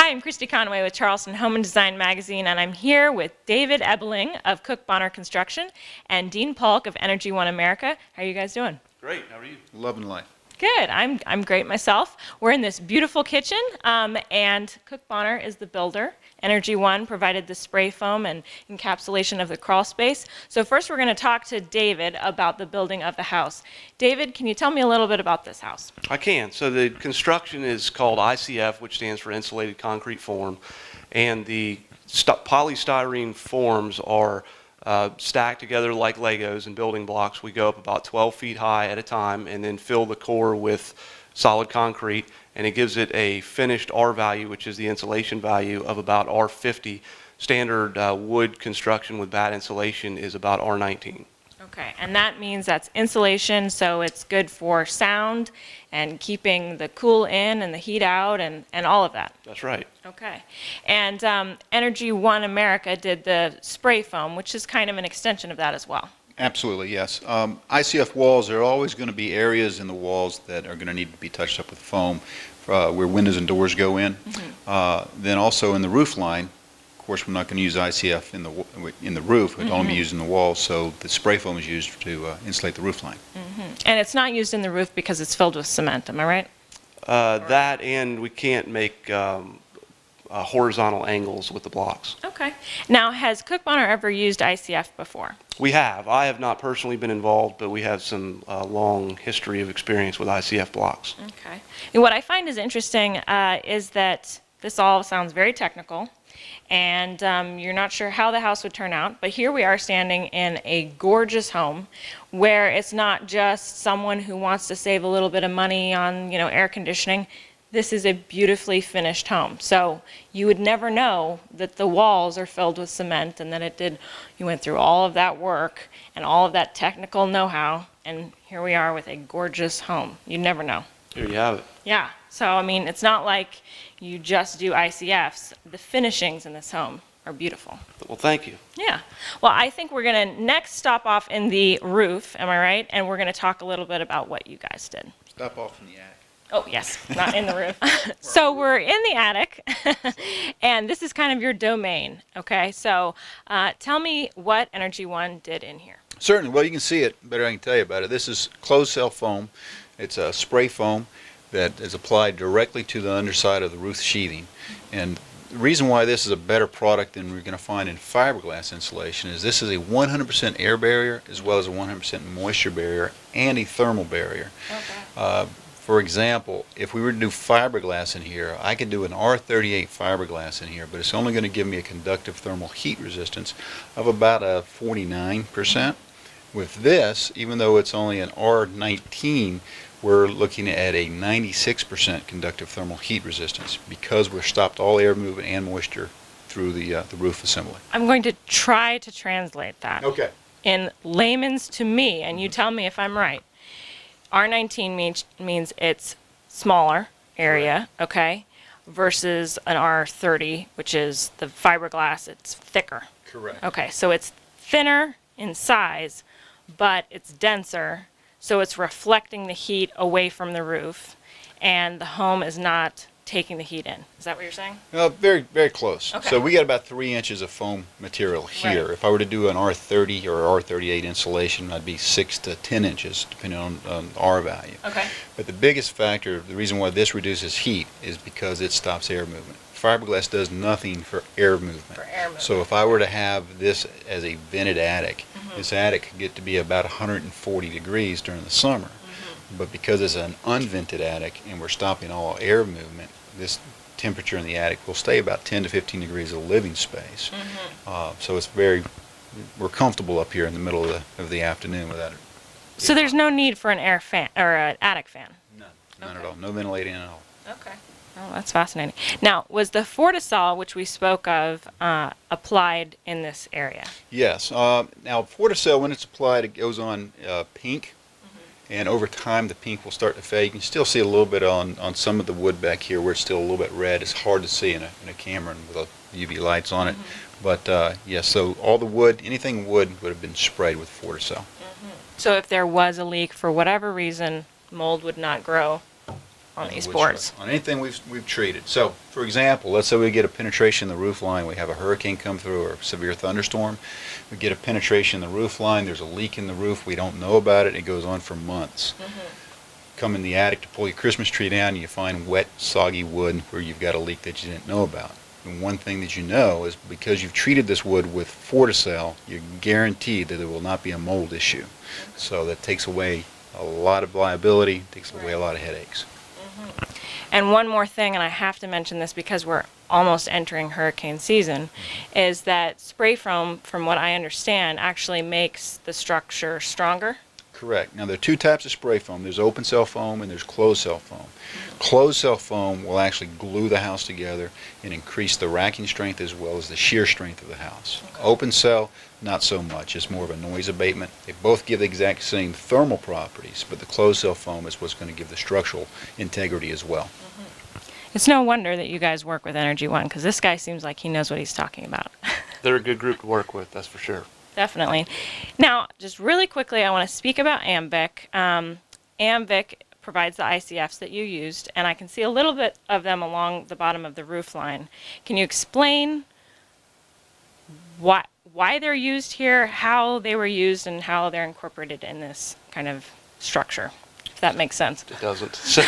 Hi, I'm Christy Conway with Charleston Home and Design Magazine, and I'm here with David Ebeling of Cook Bonner Construction and Dean Paulk of Energy One America. How are you guys doing? Great. How are you? Loving life. Good. I'm great myself. We're in this beautiful kitchen, and Cook Bonner is the builder. Energy One provided the spray foam and encapsulation of the crawl space. So first we're going to talk to David about the building of the house. David, can you tell me a little bit about this house? I can. So the construction is called ICF, which stands for insulated concrete form, and the polystyrene forms are stacked together like Legos and building blocks. We go up about 12 feet high at a time and then fill the core with solid concrete, and it gives it a finished R value, which is the insulation value, of about R50. Standard wood construction with bad insulation is about R19. Okay, and that means that's insulation, so it's good for sound and keeping the cool in and the heat out and all of that. That's right. Okay, and Energy One America did the spray foam, which is kind of an extension of that as well. Absolutely, yes. ICF walls, there are always going to be areas in the walls that are going to need to be touched up with foam where windows and doors go in. Mm-hmm. Then also in the roof line, of course, we're not going to use ICF in the roof. It will only be used in the walls, so the spray foam is used to insulate the roof line. Mm-hmm. And it's not used in the roof because it's filled with cement, am I right? That, and we can't make horizontal angles with the blocks. Okay. Now, has Cook Bonner ever used ICF before? We have. I have not personally been involved, but we have some long history of experience with ICF blocks. Okay. And what I find is interesting is that this all sounds very technical, and you're not sure how the house would turn out, but here we are standing in a gorgeous home where it's not just someone who wants to save a little bit of money on, air conditioning. This is a beautifully finished home. So you would never know that the walls are filled with cement and that you went through all of that work and all of that technical know-how, and here we are with a gorgeous home. You'd never know. Here you have it. Yeah. So, I mean, it's not like you just do ICFs. The finishings in this home are beautiful. Well, thank you. Yeah. Well, I think we're going to next stop off in the roof, am I right? And we're going to talk a little bit about what you guys did. Stop off in the attic. Oh, yes, not in the roof. So we're in the attic, and this is kind of your domain, okay? So tell me what Energy One did in here. Certainly. Well, you can see it. Better I can tell you about it. This is closed cell foam. It's a spray foam that is applied directly to the underside of the roof sheathing. And the reason why this is a better product than we're going to find in fiberglass insulation is this is a 100% air barrier as well as a 100% moisture barrier and a thermal barrier. Okay. For example, if we were to do fiberglass in here, I could do an R38 fiberglass in here, but it's only going to give me a conductive thermal heat resistance of about a 49%. With this, even though it's only an R19, we're looking at a 96% conductive thermal heat resistance because we've stopped all air movement and moisture through the roof assembly. I'm going to try to translate that in layman's to me, and you tell me if I'm right. R19 means it's smaller area, okay, versus an R30, which is the fiberglass, it's thicker. Correct. Okay, so it's thinner in size, but it's denser, so it's reflecting the heat away from the roof, and the home is not taking the heat in. Is that what you're saying? Very, very close. Okay. So we got about 3 inches of foam material here. Right. If I were to do an R30 or R38 insulation, I'd be 6 to 10 inches, depending on R value. Okay. But the biggest factor, the reason why this reduces heat, is because it stops air movement. Fiberglass does nothing for air movement. So if I were to have this as a vented attic, this attic could get to be about 140 degrees during the summer. But because it's an unvented attic and we're stopping all air movement, this temperature in the attic will stay about 10 to 15 degrees of living space. So it's we're comfortable up here in the middle of the afternoon without it. So there's no need for an air fan or an attic fan? None at all. No ventilating at all. Okay. Oh, that's fascinating. Now, was the Fortisol, which we spoke of, applied in this area? Yes. Now, Fortisol, when it's applied, it goes on pink. And over time, the pink will start to fade. You can still see a little bit on some of the wood back here where it's still a little bit red. It's hard to see in a camera with UV lights on it. But yes, so all the wood, anything wood would have been sprayed with Fortisol. So if there was a leak for whatever reason, mold would not grow on the these wood boards. structure, on anything we've treated. So, for example, let's say we get a penetration in the roof line, we have a hurricane come through or a severe thunderstorm, we get a penetration in the roof line, there's a leak in the roof, we don't know about it, it goes on for months. Come in the attic to pull your Christmas tree down, and you find wet, soggy wood where you've got a leak that you didn't know about. And one thing that you know is because you've treated this wood with Forticell, you're guaranteed that there will not be a mold issue. So that takes away a lot of liability, takes away a lot of headaches. And one more thing, and I have to mention this because we're almost entering hurricane season, is that spray foam, from what I understand, actually makes the structure stronger. Correct. Now, there are two types of spray foam. There's open cell foam and there's closed cell foam. Closed cell foam will actually glue the house together and increase the racking strength as well as the shear strength of the house. Open cell, not so much. It's more of a noise abatement. They both give the exact same thermal properties, but the closed cell foam is what's going to give the structural integrity as well. It's no wonder that you guys work with Energy One, because this guy seems like he knows what he's talking about. They're a good group to work with, that's for sure. Definitely. Now, just really quickly, I want to speak about AMVIC. AMVIC provides the ICFs that you used, and I can see a little bit of them along the bottom of the roof line. Can you explain why they're used here, how they were used, and how they're incorporated in this kind of structure, if that makes sense? It doesn't. So,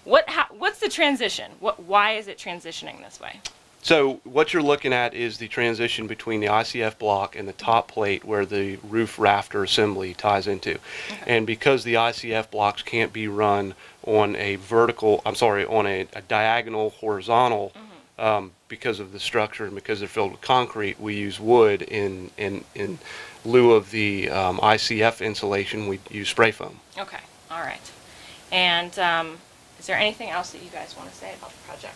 What's the transition? Why is it transitioning this way? so what you're looking at is the transition between the ICF block and the top plate where the roof rafter assembly ties into. And because the ICF blocks can't be run on a diagonal horizontal, because of the structure and because they're filled with concrete, we use wood in lieu of the ICF insulation. We use spray foam. Okay, all right. And is there anything else that you guys want to say about the project?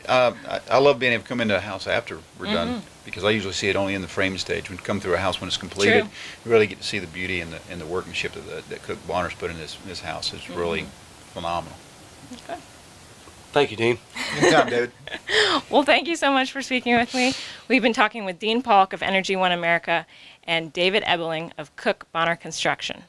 I love being able to come into a house after we're done, because I usually see it only in the framing stage. When you come through a house when it's completed, True. you really get to see the beauty and the workmanship that Cook Bonner's put in this house. It's really phenomenal. Good. Thank you, Dean. Anytime, David. Well, thank you so much for speaking with me. We've been talking with Dean Paulk of Energy One America and David Ebeling of Cook Bonner Construction.